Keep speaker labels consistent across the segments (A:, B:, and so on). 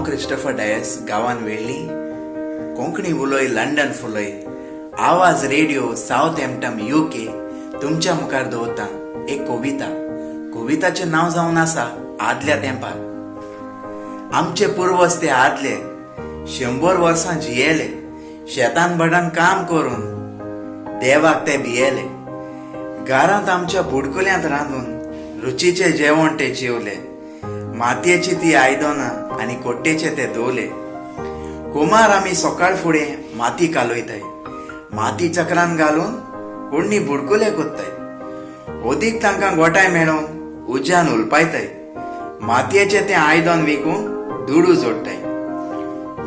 A: Christopher Dias गावान वेळ्ळी Konkani उलोय London फुलय आवाज radio south एम्प्टन UK तुमच्या मुखार दवरता एक कविताचें नांव जावन आसा आदल्या तेंपार। आमचे पुर्वज ते आदले 100 वर्सां जियेले, शेतान भटान काम करून देवाक ते भियेले, घरांत आमच्या बुडकुल्यांत रांदून रुचीचे जेवण ते जेवले, मातयेची ती आयदनां आनी कोट्टेचे ते दवले। कुमार आमी सकाळ फुडें माती कालोयताय, माती चक्रान घालून कोणी बुडकुले कोत्ताय, ओदीक तांकां गोठाय मेळोवन उज्यान उलपायताय, मातयेचे ते आयदन विकून दुडू जोडटाय।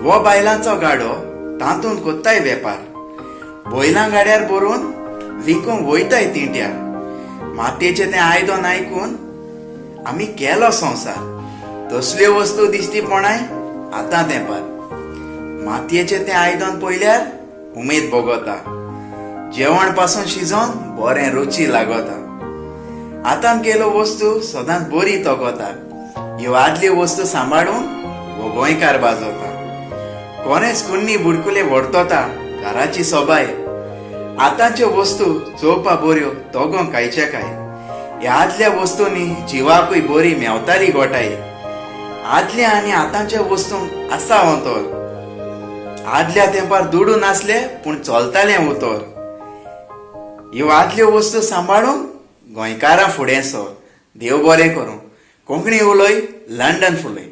A: वो बायलांचो गाडो तातूंत कोत्ताय वेपार, बैलां गाड्यार बरोवन विकूंक वयताय तिंट्यार, मातयेचे ते आयदन आयकून आमी केलो संवसार, तसल्यो वस्तू दिसती पणाय आतां तेंपार। मातयेचे ते आयदन पयल्यार उमेद भोगता, जेवण पासून शिजोवन बरें रुची लागता, आतां केलो वस्तू सदांच बरी तोगता, ह्यो आदल्यो वस्तू सांबाळून हो गोंयकार बाजवता। कोणेच कुन्नी बुडकुले व्हरतोता घराची सोबाय, आतांच्यो वस्तू चोवपा बऱ्यो तोगो कांयचे काय, ह्या आदल्या वस्तूंनी जिवाकूय बरी मेवताली गोठाई, आदल्या आनी आतांच्या वस्तूंक आसा अंतर, आदल्या तेंपार दुडू नासले पूण चलतालें उतर, ह्यो आदल्यो वस्तू सांबाळून गोंयकारां फुडें सर। देव बरें करूं। कोंकणी उलोय लंडन फुलय।